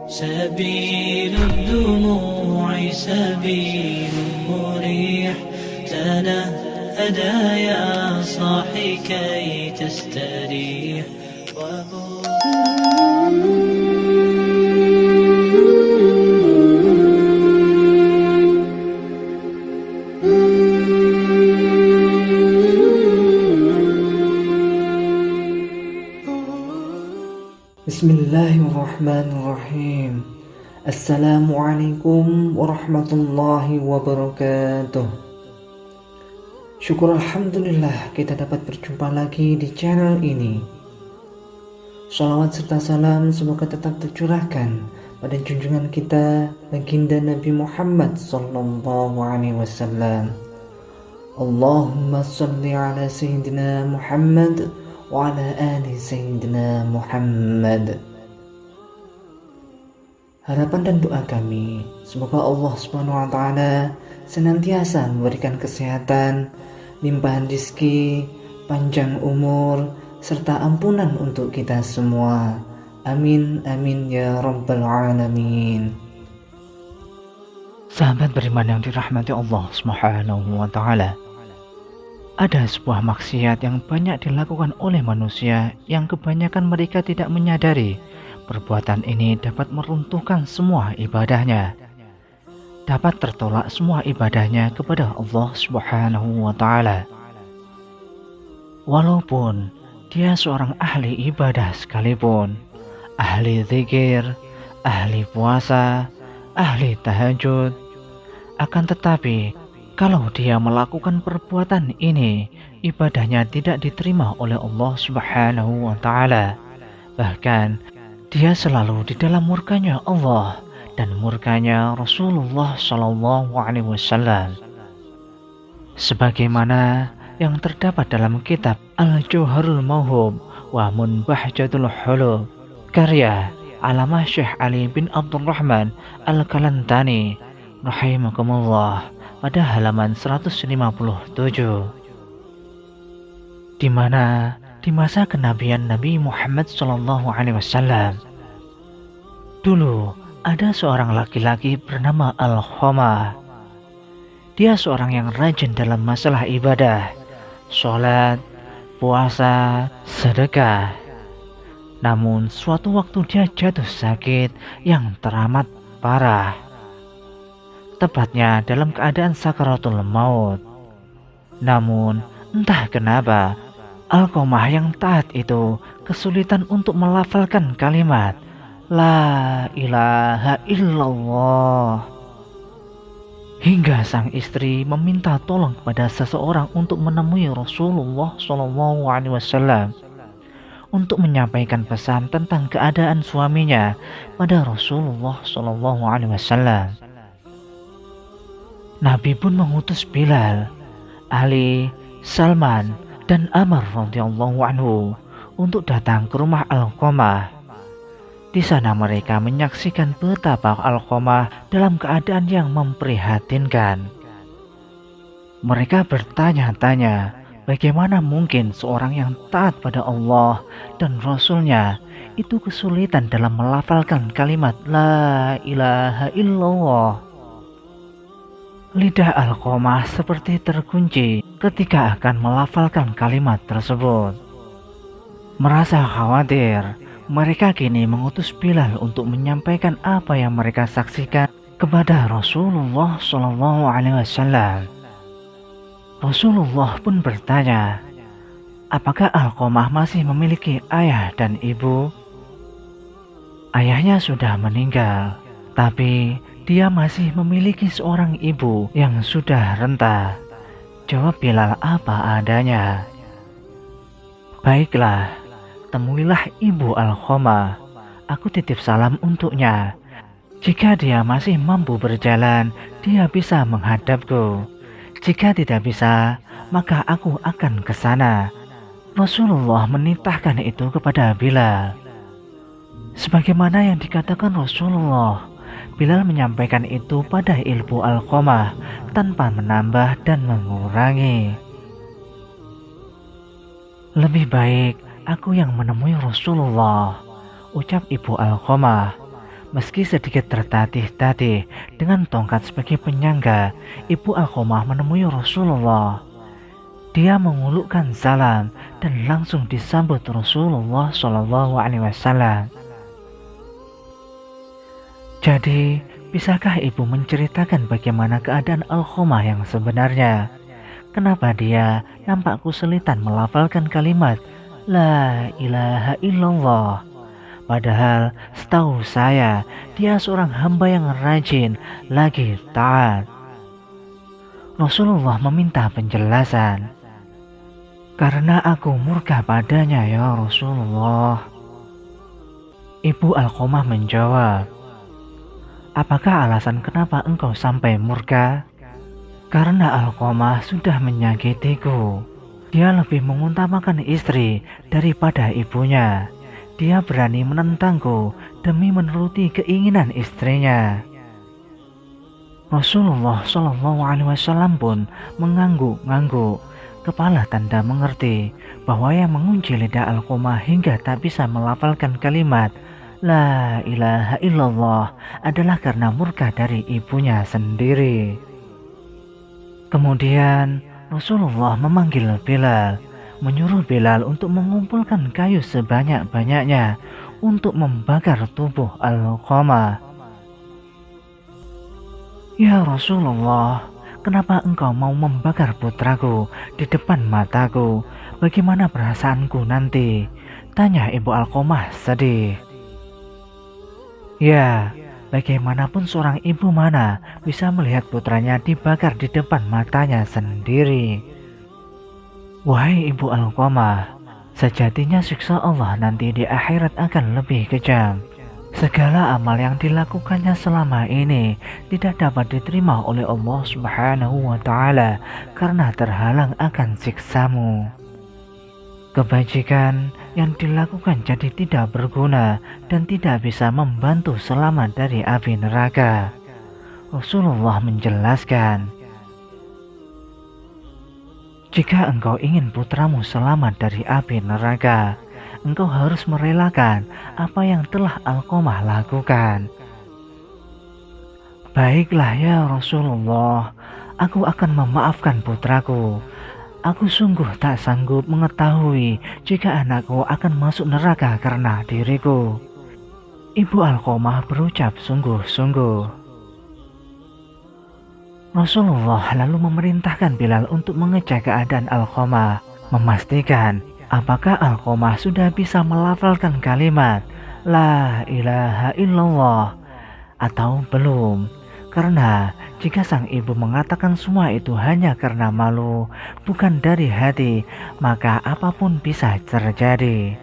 سبيل الدموع سبيل مريح، تنهدى يا صاحي كي تستريح. Bismillahirrahmanirrahim. Assalamualaikum warahmatullahi wabarakatuh. Syukur alhamdulillah kita dapat berjumpa lagi di channel ini. Shalawat serta salam semoga tetap tercurahkan pada junjungan kita baginda Nabi Muhammad sallallahu alaihi wasallam. Allahumma shalli ala sayyidina Muhammad wa ala ali sayyidina Muhammad. Harapan dan doa kami, semoga Allah Subhanahu wa taala senantiasa memberikan kesehatan, limpahan rezeki, panjang umur, serta ampunan untuk kita semua. Amin amin ya rabbal alamin. Sahabat beriman yang dirahmati Allah Subhanahu wa taala. Ada sebuah maksiat yang banyak dilakukan oleh manusia yang kebanyakan mereka tidak menyadari perbuatan ini dapat meruntuhkan semua ibadahnya, dapat tertolak semua ibadahnya kepada Allah Subhanahu wa taala. Walaupun dia seorang ahli ibadah sekalipun, ahli zikir, ahli puasa, ahli tahajud, akan tetapi kalau dia melakukan perbuatan ini, ibadahnya tidak diterima oleh Allah Subhanahu wa taala. Bahkan dia selalu di dalam murkanya Allah dan murkanya Rasulullah sallallahu alaihi wasallam. Sebagaimana yang terdapat dalam kitab Al-Jauharul Mauhub wa Munbahjatul Hulub karya Allamah Syekh Ali bin Abdurrahman Al-Kalantani rahimakumullah pada halaman 157, di mana di masa kenabian Nabi Muhammad SAW, dulu ada seorang laki-laki bernama Alqamah. Dia seorang yang rajin dalam masalah ibadah, sholat, puasa, sedekah. Namun suatu waktu dia jatuh sakit yang teramat parah, tepatnya dalam keadaan sakaratul maut. Namun entah kenapa Alqamah yang taat itu kesulitan untuk melafalkan kalimat La ilaha illallah, hingga sang istri meminta tolong kepada seseorang untuk menemui Rasulullah SAW untuk menyampaikan pesan tentang keadaan suaminya pada Rasulullah SAW. Nabi pun mengutus Bilal, Ali, Salman, dan Amr radhiyallahu anhu untuk datang ke rumah Alqamah. Di sana mereka menyaksikan betapa Alqamah dalam keadaan yang memprihatinkan. Mereka bertanya-tanya, bagaimana mungkin seorang yang taat pada Allah dan Rasulnya itu kesulitan dalam melafalkan kalimat La ilaha illallah. Lidah Alqamah seperti terkunci ketika akan melafalkan kalimat tersebut. Merasa khawatir, mereka kini mengutus Bilal untuk menyampaikan apa yang mereka saksikan kepada Rasulullah SAW. Rasulullah pun bertanya, apakah Alqamah masih memiliki ayah dan ibu? Ayahnya sudah meninggal, tapi dia masih memiliki seorang ibu yang sudah renta. Jawab Bilal apa adanya. Baiklah, temuilah ibu Alqamah. Aku titip salam untuknya. Jika dia masih mampu berjalan, dia bisa menghadapku. Jika tidak bisa, maka aku akan ke sana. Rasulullah menitahkan itu kepada Bilal. Sebagaimana yang dikatakan Rasulullah, Bilal menyampaikan itu pada ilmu Alqamah tanpa menambah dan mengurangi. Lebih baik aku yang menemui Rasulullah, ucap ibu Alqamah. Meski sedikit tertatih-tatih dengan tongkat sebagai penyangga, Ibu Alqamah menemui Rasulullah. Dia mengulurkan salam dan langsung disambut Rasulullah SAW. Jadi, bisakah ibu menceritakan bagaimana keadaan Alqamah yang sebenarnya? Kenapa dia nampak kesulitan melafalkan kalimat La ilaha illallah? Padahal setahu saya, dia seorang hamba yang rajin, lagi taat. Rasulullah meminta penjelasan. Karena aku murka padanya ya Rasulullah. Ibu Alqamah menjawab, apakah alasan kenapa engkau sampai murka? Karena Alqamah sudah menyakitiku. Dia lebih mengutamakan istri daripada ibunya. Dia berani menentangku demi menuruti keinginan istrinya. Rasulullah SAW pun mengangguk-ngangguk, kepala tanda mengerti bahwa yang mengunci lidah Alqamah hingga tak bisa melafalkan kalimat La ilaha illallah adalah karena murka dari ibunya sendiri. Kemudian Rasulullah memanggil Bilal, menyuruh Bilal untuk mengumpulkan kayu sebanyak-banyaknya untuk membakar tubuh Alqamah. Ya Rasulullah, kenapa engkau mau membakar putraku di depan mataku? Bagaimana perasaanku nanti? Tanya Ibu Alqamah sedih. Ya, bagaimanapun seorang ibu mana bisa melihat putranya dibakar di depan matanya sendiri. Wahai Ibu Alqamah, sejatinya siksa Allah nanti di akhirat akan lebih kejam. Segala amal yang dilakukannya selama ini tidak dapat diterima oleh Allah Subhanahu wa Ta'ala karena terhalang akan siksamu. Kebajikan yang dilakukan jadi tidak berguna dan tidak bisa membantu selamat dari api neraka. Rasulullah menjelaskan, jika engkau ingin putramu selamat dari api neraka, engkau harus merelakan apa yang telah Alqamah lakukan. Baiklah ya Rasulullah, aku akan memaafkan putraku. Aku sungguh tak sanggup mengetahui jika anakku akan masuk neraka karena diriku. Ibu Alqamah berucap sungguh-sungguh. Rasulullah lalu memerintahkan Bilal untuk mengecek keadaan Alqamah, memastikan apakah Alqamah sudah bisa melafalkan kalimat La ilaha illallah atau belum. Karena jika sang ibu mengatakan semua itu hanya karena malu, bukan dari hati, maka apapun bisa terjadi.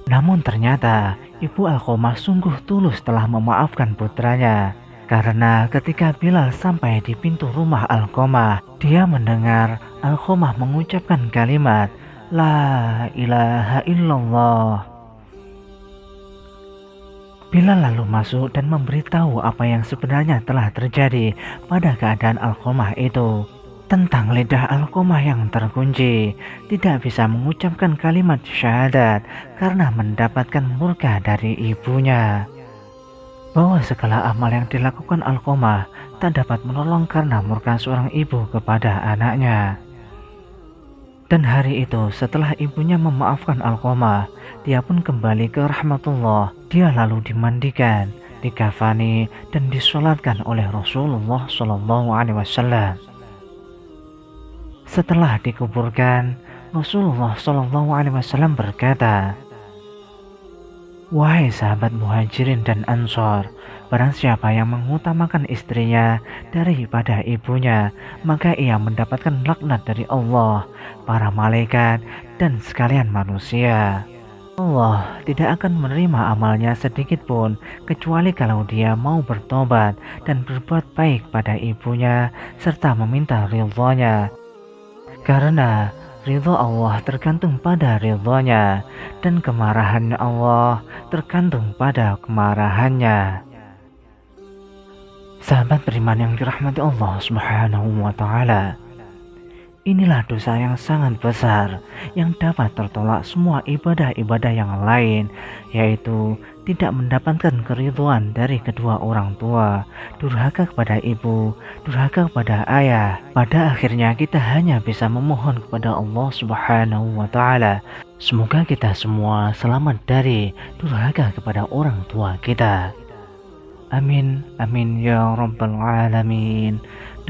Namun ternyata Ibu Alqamah sungguh tulus telah memaafkan putranya. Karena ketika Bilal sampai di pintu rumah Alqamah, dia mendengar Alqamah mengucapkan kalimat La ilaha illallah. Bilal lalu masuk dan memberitahu apa yang sebenarnya telah terjadi pada keadaan Alqamah itu. Tentang lidah Alqamah yang terkunci, tidak bisa mengucapkan kalimat syahadat karena mendapatkan murka dari ibunya. Bahwa segala amal yang dilakukan Alqamah tak dapat menolong karena murka seorang ibu kepada anaknya. Dan hari itu setelah ibunya memaafkan Alqamah, dia pun kembali ke rahmatullah. Dia lalu dimandikan, dikafani dan disolatkan oleh Rasulullah SAW. Setelah dikuburkan, Rasulullah SAW berkata, wahai sahabat Muhajirin dan Ansor, barang siapa yang mengutamakan istrinya daripada ibunya, maka ia mendapatkan laknat dari Allah, para malaikat, dan sekalian manusia. Allah tidak akan menerima amalnya sedikit pun, kecuali kalau dia mau bertobat dan berbuat baik pada ibunya, serta meminta ridhonya. Karena ridho Allah tergantung pada ridhonya, dan kemarahan Allah tergantung pada kemarahannya. Sahabat beriman yang dirahmati Allah Subhanahu wa Ta'ala, Inilah dosa yang sangat besar yang dapat tertolak semua ibadah-ibadah yang lain, yaitu tidak mendapatkan keridhaan dari kedua orang tua, durhaka kepada ibu, durhaka kepada ayah. Pada akhirnya kita hanya bisa memohon kepada Allah Subhanahu wa Ta'ala. Semoga kita semua selamat dari durhaka kepada orang tua kita. Amin, amin ya rabbal alamin.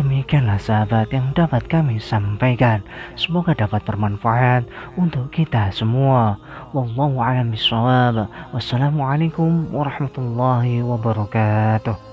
Demikianlah sahabat yang dapat kami sampaikan. Semoga dapat bermanfaat untuk kita semua. Wallahu a'lam bishawab. Wassalamualaikum warahmatullahi wabarakatuh.